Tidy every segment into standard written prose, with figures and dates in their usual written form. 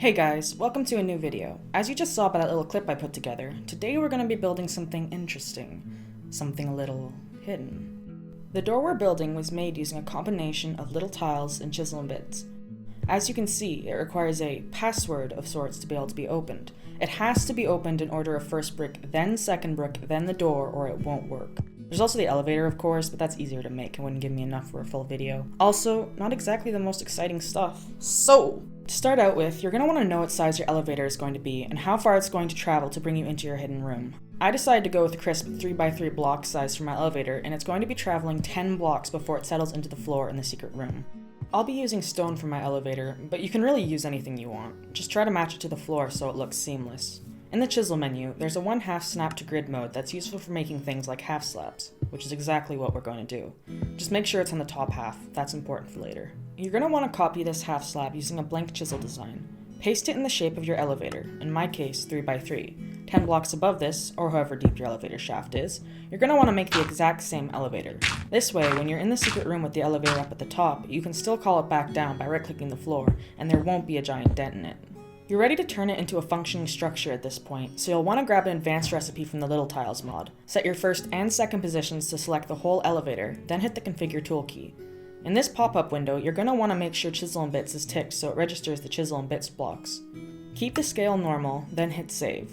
Hey guys, welcome to a new video. As you just saw by that little clip I put together, today we're going to be building something interesting. Something a little hidden. The door we're building was made using a combination of little tiles and chisel bits. As you can see, it requires a password of sorts to be able to be opened. It has to be opened in order of first brick, then second brick, then the door, or it won't work. There's also the elevator, of course, but that's easier to make and wouldn't give me enough for a full video. Also, not exactly the most exciting stuff. So, to start out with, you're going to want to know what size your elevator is going to be and how far it's going to travel to bring you into your hidden room. I decided to go with a crisp 3x3 block size for my elevator, and it's going to be traveling 10 blocks before it settles into the floor in the secret room. I'll be using stone for my elevator, but you can really use anything you want. Just try to match it to the floor so it looks seamless. In the chisel menu, there's a 1/2 snap to grid mode that's useful for making things like half slabs, which is exactly what we're going to do. Just make sure it's on the top half, that's important for later. You're going to want to copy this half slab using a blank chisel design. Paste it in the shape of your elevator, in my case 3x3. 10 blocks above this, or however deep your elevator shaft is, you're going to want to make the exact same elevator. This way, when you're in the secret room with the elevator up at the top, you can still call it back down by right-clicking the floor, and there won't be a giant dent in it. You're ready to turn it into a functioning structure at this point, so you'll want to grab an advanced recipe from the Little Tiles mod. Set your first and second positions to select the whole elevator, then hit the Configure tool key. In this pop-up window, you're going to want to make sure Chisel and Bits is ticked so it registers the Chisel and Bits blocks. Keep the scale normal, then hit Save.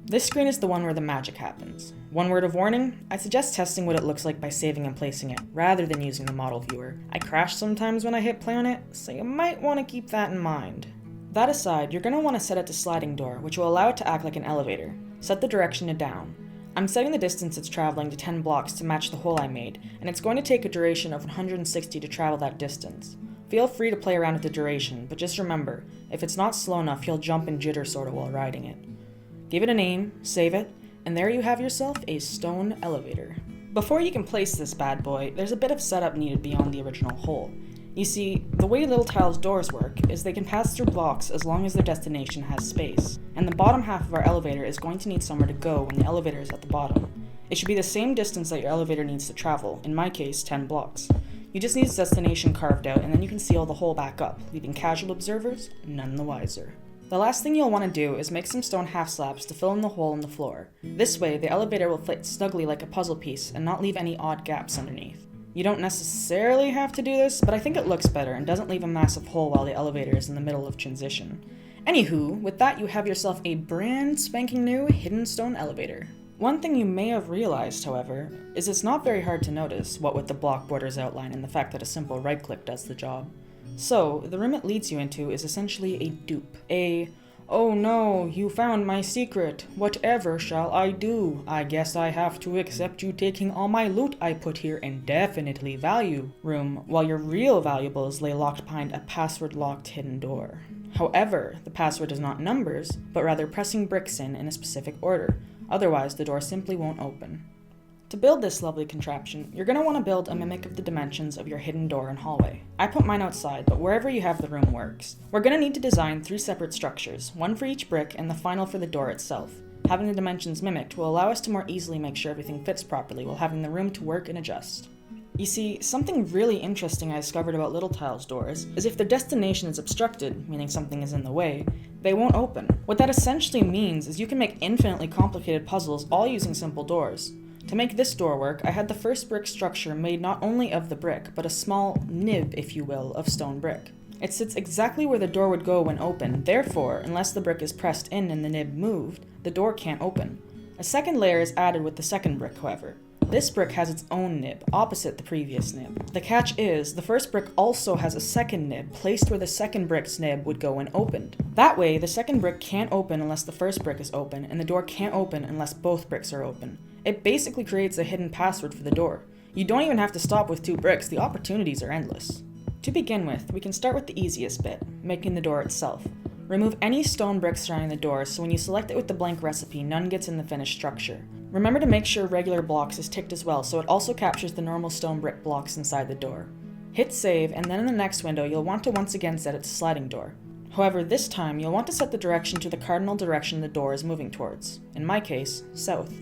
This screen is the one where the magic happens. One word of warning, I suggest testing what it looks like by saving and placing it, rather than using the model viewer. I crash sometimes when I hit play on it, so you might want to keep that in mind. That aside, you're going to want to set it to sliding door, which will allow it to act like an elevator. Set the direction to down. I'm setting the distance it's traveling to 10 blocks to match the hole I made, and it's going to take a duration of 160 to travel that distance. Feel free to play around with the duration, but just remember, if it's not slow enough, you'll jump and jitter sorta while riding it. Give it a name, save it, and there you have yourself a stone elevator. Before you can place this bad boy, there's a bit of setup needed beyond the original hole. You see, the way Little Tiles doors work is they can pass through blocks as long as their destination has space, and the bottom half of our elevator is going to need somewhere to go when the elevator is at the bottom. It should be the same distance that your elevator needs to travel, in my case, 10 blocks. You just need its destination carved out, and then you can seal the hole back up, leaving casual observers none the wiser. The last thing you'll want to do is make some stone half slabs to fill in the hole in the floor. This way, the elevator will fit snugly like a puzzle piece and not leave any odd gaps underneath. You don't necessarily have to do this, but I think it looks better and doesn't leave a massive hole while the elevator is in the middle of transition. Anywho, with that you have yourself a brand spanking new hidden stone elevator. One thing you may have realized, however, is it's not very hard to notice, what with the block borders outline and the fact that a simple right-click does the job. So, the room it leads you into is essentially a dupe. Oh no, you found my secret. Whatever shall I do? I guess I have to accept you taking all my loot I put here indefinitely value room, while your real valuables lay locked behind a password-locked hidden door. However, the password is not numbers, but rather pressing bricks in a specific order. Otherwise, the door simply won't open. To build this lovely contraption, you're going to want to build a mimic of the dimensions of your hidden door and hallway. I put mine outside, but wherever you have the room works. We're going to need to design 3 separate structures, one for each brick and the final for the door itself. Having the dimensions mimicked will allow us to more easily make sure everything fits properly while having the room to work and adjust. You see, something really interesting I discovered about Little Tiles doors is if their destination is obstructed, meaning something is in the way, they won't open. What that essentially means is you can make infinitely complicated puzzles all using simple doors. To make this door work, I had the first brick structure made not only of the brick, but a small nib, if you will, of stone brick. It sits exactly where the door would go when open, therefore, unless the brick is pressed in and the nib moved, the door can't open. A second layer is added with the second brick, however. This brick has its own nib, opposite the previous nib. The catch is, the first brick also has a second nib, placed where the second brick's nib would go when opened. That way, the second brick can't open unless the first brick is open, and the door can't open unless both bricks are open. It basically creates a hidden password for the door. You don't even have to stop with 2 bricks, the opportunities are endless. To begin with, we can start with the easiest bit, making the door itself. Remove any stone bricks surrounding the door, so when you select it with the blank recipe, none gets in the finished structure. Remember to make sure regular blocks is ticked as well, so it also captures the normal stone brick blocks inside the door. Hit save, and then in the next window, you'll want to once again set it to sliding door. However, this time, you'll want to set the direction to the cardinal direction the door is moving towards. In my case, south.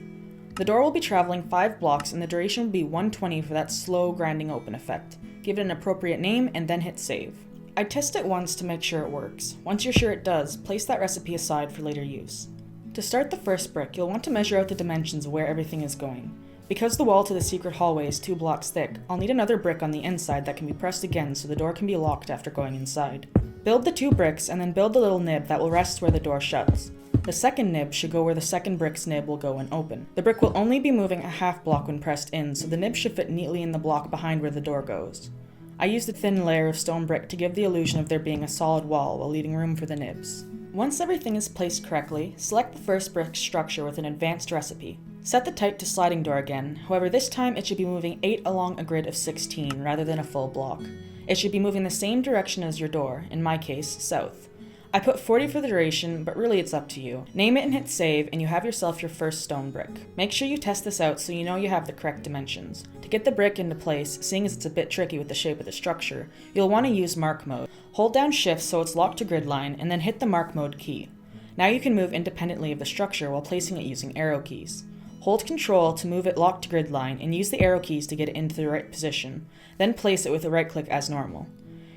The door will be traveling 5 blocks and the duration will be 120 for that slow grinding open effect. Give it an appropriate name and then hit save. I test it once to make sure it works. Once you're sure it does, place that recipe aside for later use. To start the first brick, you'll want to measure out the dimensions of where everything is going. Because the wall to the secret hallway is 2 blocks thick, I'll need another brick on the inside that can be pressed again so the door can be locked after going inside. Build the 2 bricks and then build the little nib that will rest where the door shuts. The second nib should go where the second brick's nib will go when open. The brick will only be moving a half block when pressed in, so the nib should fit neatly in the block behind where the door goes. I used a thin layer of stone brick to give the illusion of there being a solid wall while leaving room for the nibs. Once everything is placed correctly, select the first brick structure with an advanced recipe. Set the type to sliding door again, however this time it should be moving 8 along a grid of 16 rather than a full block. It should be moving the same direction as your door, in my case, south. I put 40 for the duration, but really it's up to you. Name it and hit save, and you have yourself your first stone brick. Make sure you test this out so you know you have the correct dimensions. To get the brick into place, seeing as it's a bit tricky with the shape of the structure, you'll want to use mark mode. Hold down shift so it's locked to grid line, and then hit the mark mode key. Now you can move independently of the structure while placing it using arrow keys. Hold Control to move it locked to grid line, and use the arrow keys to get it into the right position. Then place it with a right click as normal.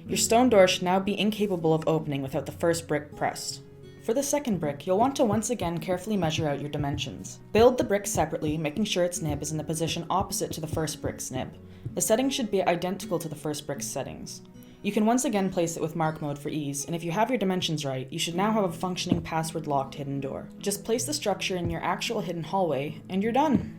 Your stone door should now be incapable of opening without the first brick pressed. For the second brick, you'll want to once again carefully measure out your dimensions. Build the brick separately, making sure its nib is in the position opposite to the first brick's nib. The settings should be identical to the first brick's settings. You can once again place it with mark mode for ease, and if you have your dimensions right, you should now have a functioning password-locked hidden door. Just place the structure in your actual hidden hallway, and you're done!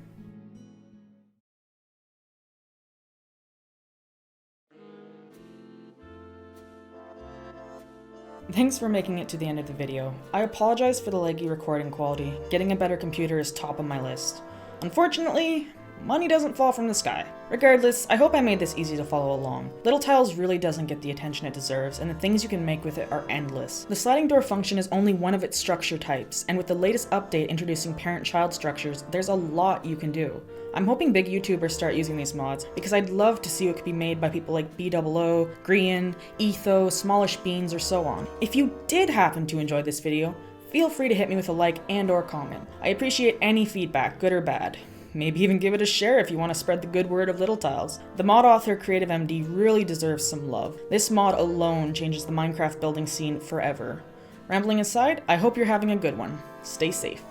Thanks for making it to the end of the video. I apologize for the laggy recording quality. Getting a better computer is top on my list. Unfortunately, money doesn't fall from the sky. Regardless, I hope I made this easy to follow along. Little Tiles really doesn't get the attention it deserves, and the things you can make with it are endless. The sliding door function is only one of its structure types, and with the latest update introducing parent-child structures, there's a lot you can do. I'm hoping big YouTubers start using these mods, because I'd love to see what could be made by people like BOO, Grian, Etho, Smallish Beans, or so on. If you did happen to enjoy this video, feel free to hit me with a like and/or comment. I appreciate any feedback, good or bad. Maybe even give it a share if you want to spread the good word of Little Tiles. The mod author Creative MD really deserves some love. This mod alone changes the Minecraft building scene forever. Rambling aside, I hope you're having a good one. Stay safe.